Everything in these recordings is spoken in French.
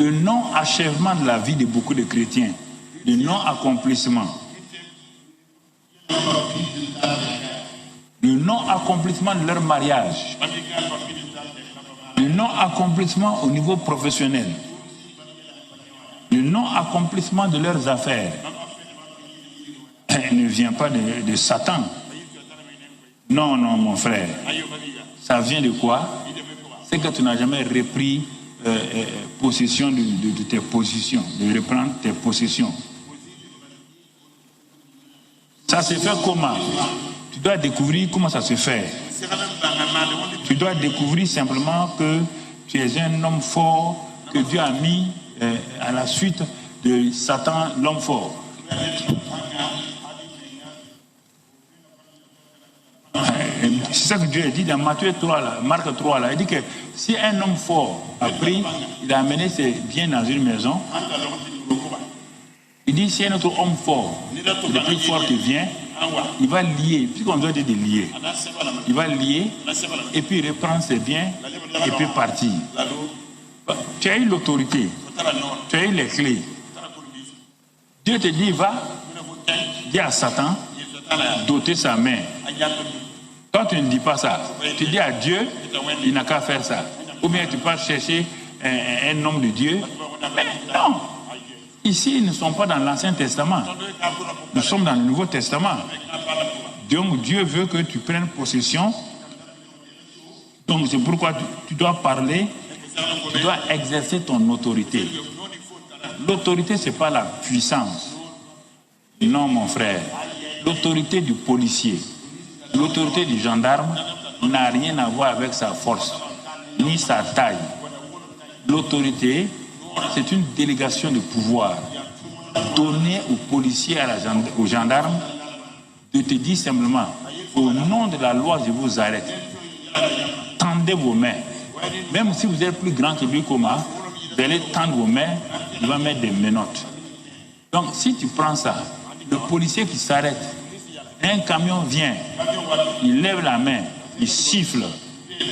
le non-achèvement de la vie de beaucoup de chrétiens, le non-accomplissement. Le non-accomplissement de leur mariage, le non-accomplissement au niveau professionnel, le non-accomplissement de leurs affaires ne vient pas de Satan. Non, mon frère. Ça vient de quoi? C'est que tu n'as jamais repris possession de tes positions, de reprendre tes possessions. Ça se fait comment? Tu dois découvrir comment ça se fait. Tu dois découvrir simplement que tu es un homme fort que Dieu a mis à la suite de Satan, l'homme fort. C'est ça que Dieu a dit dans Matthieu 3, là, Marc 3, là. Il dit que si un homme fort a pris, il a amené ses biens dans une maison, il dit si un autre homme fort, le plus fort qui vient, il va lier, puisqu'on doit dire de lier, il va lier et puis reprendre ses biens et puis partir. Tu as eu l'autorité, tu as eu les clés. Dieu te dit, va, dis à Satan, doter sa main. Quand tu ne dis pas ça, tu dis à Dieu, il n'a qu'à faire ça. Ou bien tu pars chercher un homme de Dieu. Mais non, ici, nous ne sommes pas dans l'Ancien Testament. Nous sommes dans le Nouveau Testament. Donc Dieu veut que tu prennes possession. Donc c'est pourquoi tu dois parler, tu dois exercer ton autorité. L'autorité, ce n'est pas la puissance. Non, mon frère. L'autorité du policier, l'autorité du gendarme n'a rien à voir avec sa force, ni sa taille. L'autorité, c'est une délégation de pouvoir donnée aux policiers, aux gendarmes, de te dire simplement, au nom de la loi, je vous arrête. Tendez vos mains. Même si vous êtes plus grand que lui, vous allez tendre vos mains, il va mettre des menottes. Donc, si tu prends ça, le policier qui s'arrête, un camion vient, il lève la main, il siffle,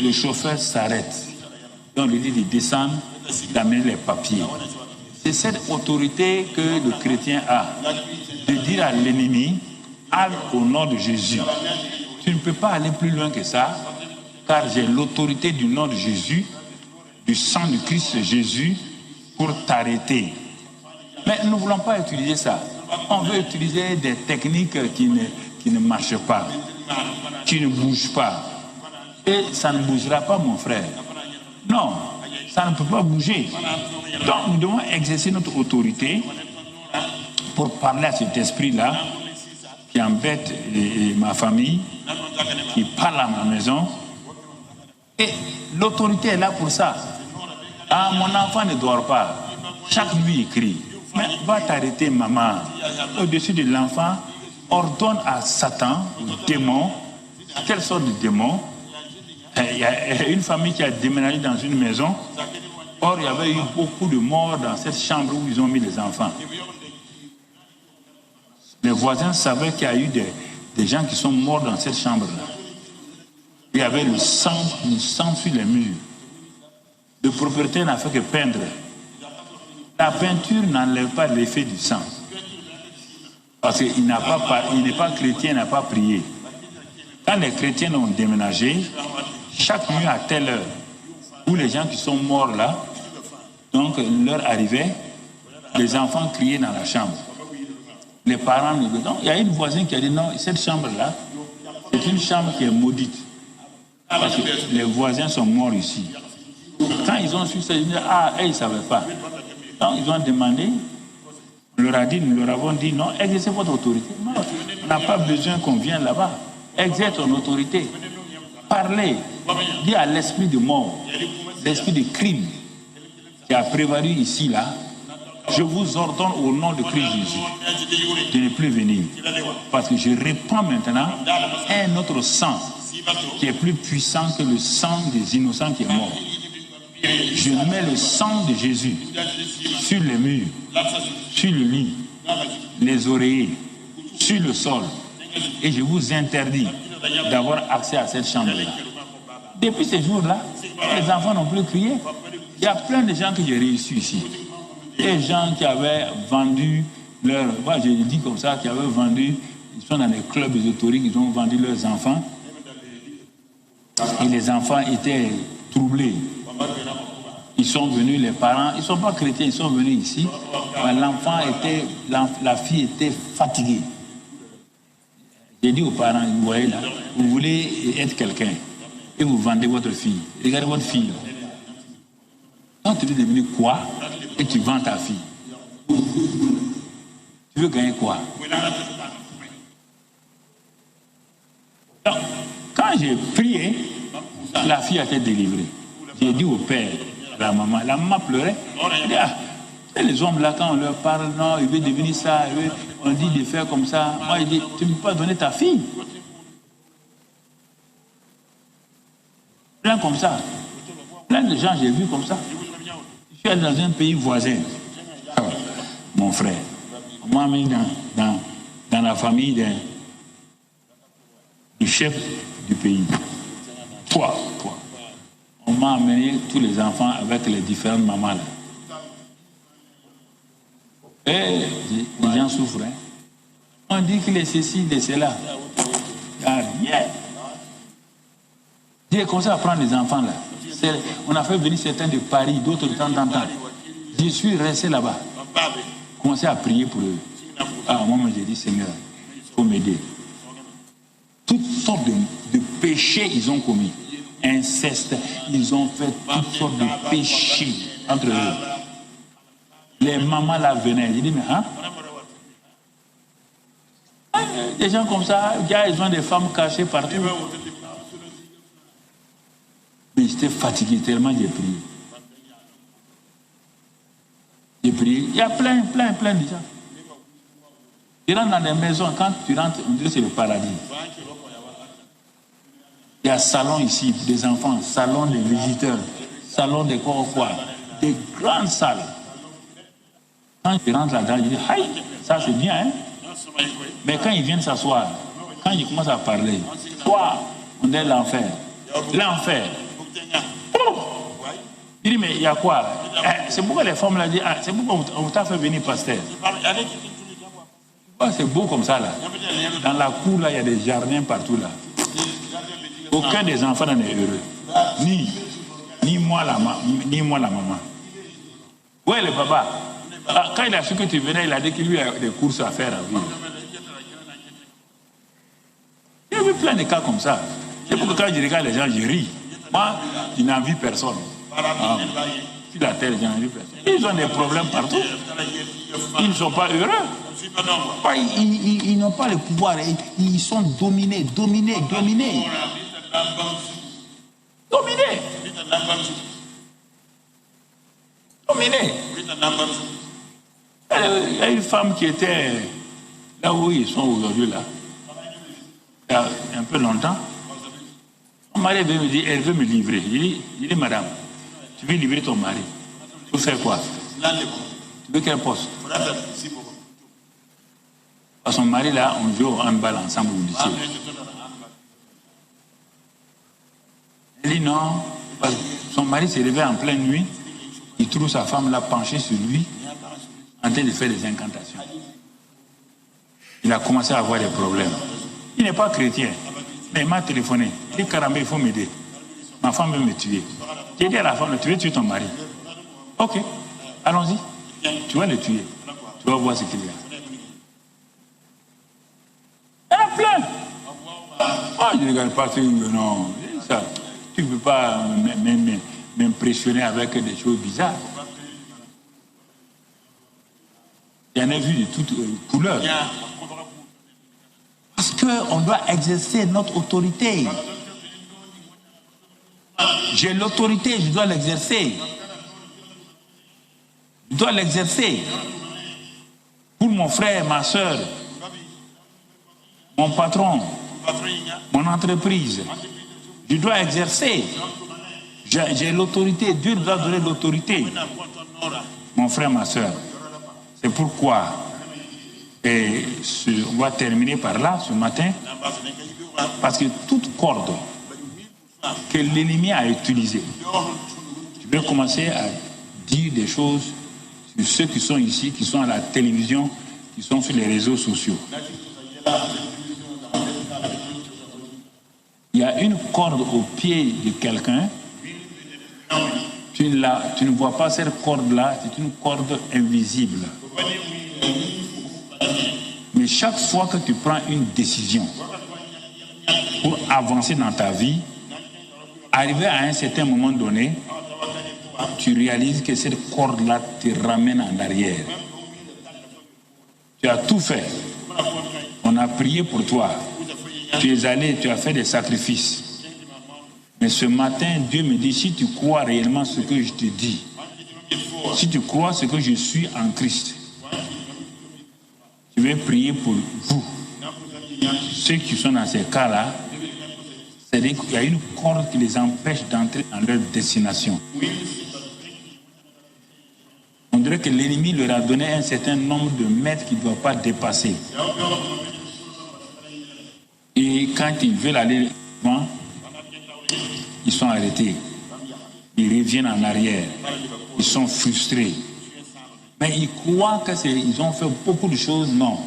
le chauffeur s'arrête. Donc, il dit de descendre, d'amener les papiers. C'est cette autorité que le chrétien a, de dire à l'ennemi, halte au nom de Jésus. Tu ne peux pas aller plus loin que ça, car j'ai l'autorité du nom de Jésus, du sang du Christ Jésus, pour t'arrêter. Mais nous ne voulons pas utiliser ça. On veut utiliser des techniques qui ne marchent pas, qui ne bougent pas. Et ça ne bougera pas, mon frère. Non, ça ne peut pas bouger. Donc, nous devons exercer notre autorité pour parler à cet esprit-là qui embête ma famille, qui parle à ma maison. Et l'autorité est là pour ça. Ah, mon enfant ne dort pas. Chaque nuit, il crie. Mais va t'arrêter, maman. Au-dessus de l'enfant, ordonne à Satan, au démon, quelle sorte de démon? Il y a une famille qui a déménagé dans une maison. Or, il y avait eu beaucoup de morts dans cette chambre où ils ont mis les enfants. Les voisins savaient qu'il y a eu des gens qui sont morts dans cette chambre-là. Il y avait le sang sur les murs. Le propriétaire n'a fait que peindre. La peinture n'enlève pas l'effet du sang. Parce qu'il n'est pas chrétien, il n'a pas prié. Quand les chrétiens ont déménagé, chaque nuit à telle heure, où les gens qui sont morts là, donc l'heure arrivait, les enfants criaient dans la chambre. Les parents nous disaient, il y a une voisine qui a dit non, cette chambre-là, c'est une chambre qui est maudite. Parce que les voisins sont morts ici. Quand ils ont su ça, ils disaient, ils ne savaient pas. Donc ils ont demandé, on leur a dit, nous leur avons dit, non, exercez votre autorité. Non, on n'a pas besoin qu'on vienne là-bas. Exerce ton autorité. Parlez. Dis à l'esprit de mort, l'esprit de crime qui a prévalu ici, là, je vous ordonne au nom de Christ Jésus de ne plus venir. Parce que je répands maintenant un autre sang qui est plus puissant que le sang des innocents qui est mort. Je mets le sang de Jésus sur les murs, sur le lit, les oreillers, sur le sol. Et je vous interdis d'avoir accès à cette chambre-là. Depuis ce jour-là, Les enfants n'ont plus crié. Il y a plein de gens que j'ai réussi ici. Des gens qui avaient vendu leur... Moi, je le dis comme ça, qui avaient vendu... Ils sont dans les clubs ésotériques, ils ont vendu leurs enfants. Et les enfants étaient troublés. Ils sont venus, les parents, ils ne sont pas chrétiens, ils sont venus ici. L'enfant était... La fille était fatiguée. J'ai dit aux parents, vous voyez là, vous voulez être quelqu'un et vous vendez votre fille. Regardez votre fille. Quand tu veux devenir quoi et tu vends ta fille, tu veux gagner quoi? Donc, quand j'ai prié, la fille a été délivrée. J'ai dit au père, la maman pleurait. Elle dit, les hommes là, quand on leur parle, non, il veut devenir ça, on dit de faire comme ça. Moi, je dis, tu ne peux pas donner ta fille. Plein comme ça. Plein de gens, j'ai vu comme ça. Je suis allé dans un pays voisin. Mon frère, on m'a mis dans la famille du chef du pays. Toi. On m'a amené tous les enfants avec les différentes mamans là. Et les gens souffrent. Hein. On dit qu'il est ceci, il est cela. Il n'y a rien. J'ai commencé à prendre les enfants là. On a fait venir certains de Paris, d'autres de temps en temps. Je suis resté là-bas. Commencé à prier pour eux. Moi, j'ai dit, Seigneur, il faut m'aider. Toutes sortes de péchés ils ont commis. Inceste, ils ont fait toutes sortes de péchés entre eux. Les mamans là venaient. J'ai dit, mais des gens comme ça, ils ont des femmes cachées partout. Mais j'étais fatigué tellement j'ai prié. J'ai prié. Il y a plein de gens. Tu rentres dans des maisons, quand tu rentres, on dirait que c'est le paradis. Il y a salon ici, des enfants, salon des visiteurs, salon des quoi, des grandes salles. Quand tu rentres là-dedans, je dis, aïe, ça c'est bien, hein? Mais quand ils viennent s'asseoir, quand ils commencent à parler, on est l'enfer. L'enfer. Il dit, mais il y a quoi? C'est pourquoi les femmes là disent, c'est pourquoi on t'a fait venir pasteur. C'est beau comme ça là. Dans la cour là, il y a des jardins partout là. Aucun des enfants n'en est heureux. Ni moi la maman. Où est le papa? Quand il a su que tu venais, il a dit qu'il lui a des courses à faire à vivre. Il y a eu plein de cas comme ça. C'est pour que quand je regarde les gens, je ris. Moi, je n'envie personne. Sur la terre, je n'envie personne. Ils ont des problèmes partout. Ils ne sont pas heureux. Ils n'ont pas le pouvoir. Ils sont dominés. Il y a une femme qui était là où ils sont aujourd'hui, là, il y a un peu longtemps. Mon mari veut me dire, elle veut me livrer. Je dis, madame, tu veux livrer ton mari? Pour faire quoi? Tu veux quel poste? Son mari, là, on joue au handball ensemble au lycée. Elle dit non, parce que son mari s'est levé en pleine nuit, il trouve sa femme là penchée sur lui, en train de faire des incantations. Il a commencé à avoir des problèmes. Il n'est pas chrétien, mais il m'a téléphoné. Il dit, Karambé, il faut m'aider. Ma femme veut me tuer. J'ai dit à la femme, tu veux tuer ton mari? Ok, allons-y. Tu vas le tuer. Tu vas voir ce qu'il y a. Il y en a plein. Je ne regarde pas, non. Ça, tu ne peux pas m'impressionner avec des choses bizarres. Il y en a vu de toutes couleurs. Parce qu'on doit exercer notre autorité. J'ai l'autorité, je dois l'exercer. Je dois l'exercer. Pour mon frère, ma soeur, mon patron, mon entreprise. Je dois exercer. J'ai l'autorité. Dieu nous a donné l'autorité. Mon frère, ma soeur. C'est pourquoi, on va terminer par là ce matin, parce que toute corde que l'ennemi a utilisées. Je vais commencer à dire des choses sur ceux qui sont ici, qui sont à la télévision, qui sont sur les réseaux sociaux. Il y a une corde au pied de quelqu'un. Tu ne vois pas cette corde-là, c'est une corde invisible. Mais chaque fois que tu prends une décision pour avancer dans ta vie, arrivé à un certain moment donné, tu réalises que cette corde-là te ramène en arrière. Tu as tout fait. On a prié pour toi. Tu es allé, tu as fait des sacrifices. Mais ce matin, Dieu me dit, si tu crois réellement ce que je te dis, si tu crois ce que je suis en Christ, je vais prier pour vous. Ceux qui sont dans ces cas-là, c'est-à-dire qu'il y a une corde qui les empêche d'entrer dans leur destination. On dirait que l'ennemi leur a donné un certain nombre de mètres qu'ils ne doivent pas dépasser. Et quand ils veulent aller devant, ils sont arrêtés. Ils reviennent en arrière. Ils sont frustrés. Mais ils croient qu'ils ont fait beaucoup de choses. Non.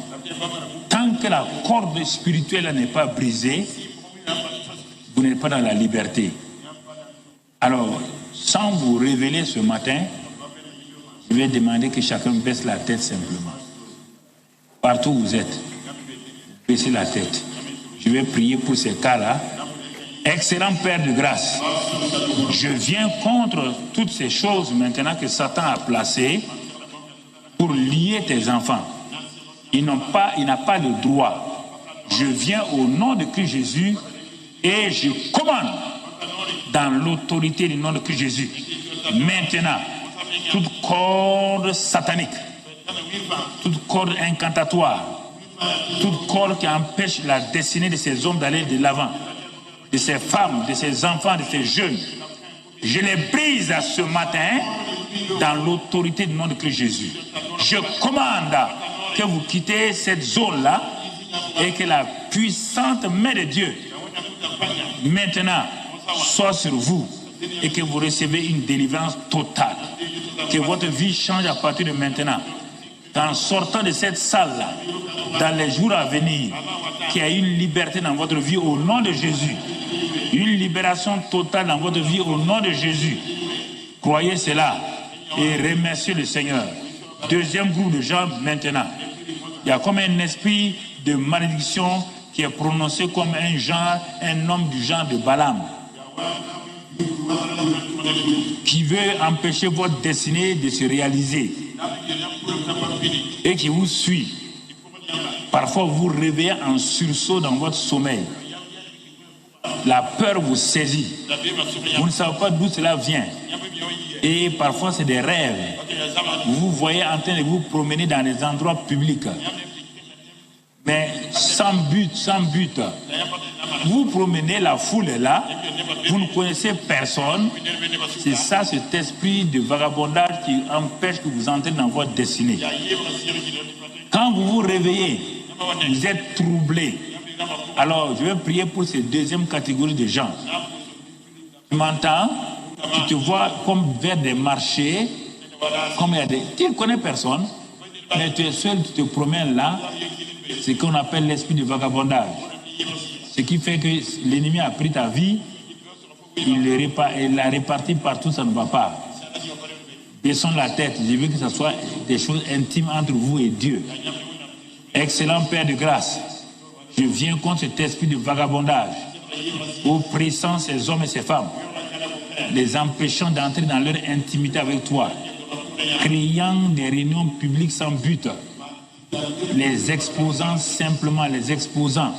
Tant que la corde spirituelle n'est pas brisée, vous n'êtes pas dans la liberté. Alors, sans vous révéler ce matin, je vais demander que chacun baisse la tête simplement. Partout où vous êtes, baissez la tête. Je vais prier pour ces cas-là. Excellent Père de grâce, je viens contre toutes ces choses maintenant que Satan a placées pour lier tes enfants. Il n'a pas le droit. Je viens au nom de Christ Jésus et je commande dans l'autorité du nom de Christ Jésus. Maintenant, toute corde satanique, toute corde incantatoire, toute corde qui empêche la destinée de ces hommes d'aller de l'avant, de ces femmes, de ces enfants, de ces jeunes, je les brise à ce matin dans l'autorité du nom de Christ Jésus. Je commande que vous quittez cette zone-là et que la puissante main de Dieu maintenant soit sur vous et que vous recevez une délivrance totale. Que votre vie change à partir de maintenant. En sortant de cette salle-là, dans les jours à venir, qu'il y ait une liberté dans votre vie au nom de Jésus. Une libération totale dans votre vie au nom de Jésus. Croyez cela et remerciez le Seigneur. Deuxième groupe de gens maintenant. Il y a comme un esprit de malédiction qui est prononcé comme un homme du genre de Balaam, qui veut empêcher votre destinée de se réaliser et qui vous suit. Parfois vous réveillez en sursaut dans votre sommeil. La peur vous saisit. Vous ne savez pas d'où cela vient. Et parfois c'est des rêves. Vous vous voyez en train de vous promener dans des endroits publics. Mais sans but, sans but. Vous promenez, la foule est là. Vous ne connaissez personne. C'est ça, cet esprit de vagabondage qui empêche que vous entrez dans votre destinée. Quand vous vous réveillez, vous êtes troublé. Alors, je vais prier pour cette deuxième catégorie de gens. Tu m'entends? Tu te vois comme vers des marchés, comme il y a des... Tu ne connais personne, mais tu es seul, tu te promènes là. C'est ce qu'on appelle l'esprit de vagabondage. Ce qui fait que l'ennemi a pris ta vie, il l'a réparti partout, ça ne va pas. Baissons la tête, je veux que ce soit des choses intimes entre vous et Dieu. Excellent Père de grâce, je viens contre cet esprit de vagabondage, oppressant ces hommes et ces femmes, les empêchant d'entrer dans leur intimité avec toi, créant des réunions publiques sans but, les exposant simplement, les exposant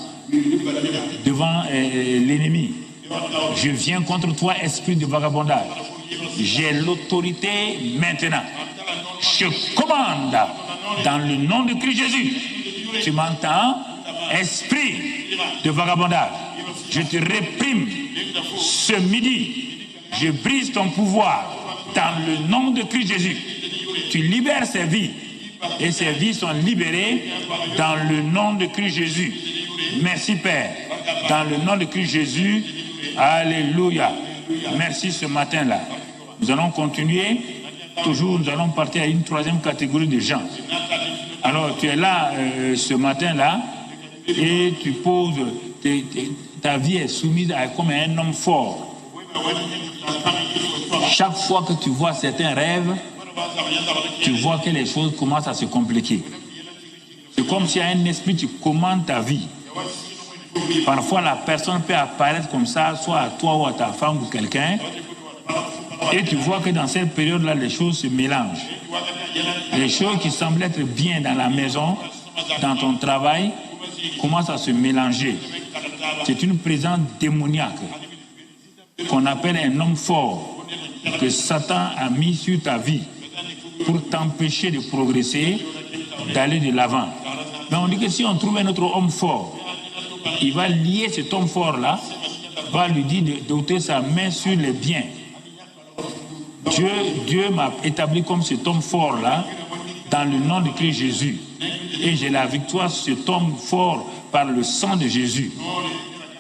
devant l'ennemi. Je viens contre toi, esprit de vagabondage. J'ai l'autorité maintenant. Je commande dans le nom de Christ Jésus. Tu m'entends? Esprit de vagabondage, je te réprime ce midi. Je brise ton pouvoir dans le nom de Christ Jésus. Tu libères ces vies et ces vies sont libérées dans le nom de Christ Jésus. Merci Père. Dans le nom de Christ Jésus, Alléluia. Merci ce matin-là. Nous allons continuer. Toujours, nous allons partir à une troisième catégorie de gens. Alors, tu es là ce matin-là et tu poses, ta vie est soumise à comme un homme fort. Chaque fois que tu vois certains rêves, tu vois que les choses commencent à se compliquer. C'est comme si un esprit qui commande ta vie. Parfois, la personne peut apparaître comme ça, soit à toi ou à ta femme ou quelqu'un. Et tu vois que dans cette période-là, les choses se mélangent. Les choses qui semblent être bien dans la maison, dans ton travail, commencent à se mélanger. C'est une présence démoniaque qu'on appelle un homme fort que Satan a mis sur ta vie pour t'empêcher de progresser, d'aller de l'avant. Mais on dit que si on trouve un autre homme fort, il va lier cet homme fort-là, va lui dire d'ôter sa main sur les biens. Dieu m'a établi comme cet homme fort-là dans le nom de Christ Jésus. Et j'ai la victoire sur cet homme fort par le sang de Jésus.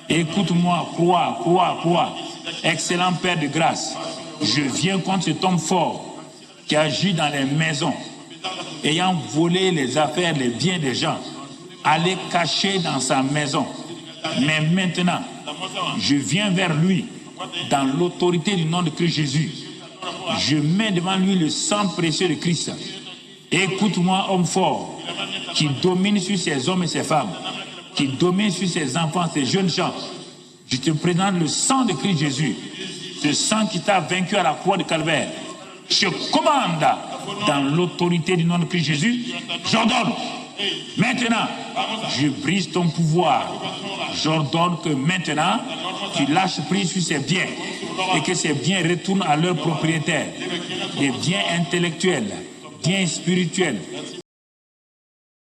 Écoute-moi, crois. Excellent Père de grâce, je viens contre cet homme fort qui agit dans les maisons, ayant volé les affaires, les biens des gens, aller cacher dans sa maison. Mais maintenant, je viens vers lui dans l'autorité du nom de Christ Jésus. Je mets devant lui le sang précieux de Christ. Écoute-moi, homme fort, qui domine sur ces hommes et ces femmes, qui domine sur ces enfants, ces jeunes gens. Je te présente le sang de Christ Jésus, ce sang qui t'a vaincu à la croix de Calvaire. Je commande dans l'autorité du nom de Christ Jésus, j'ordonne. Maintenant, je brise ton pouvoir. J'ordonne que maintenant, tu lâches prise sur ces biens et que ces biens retournent à leurs propriétaires. Des biens intellectuels, biens spirituels,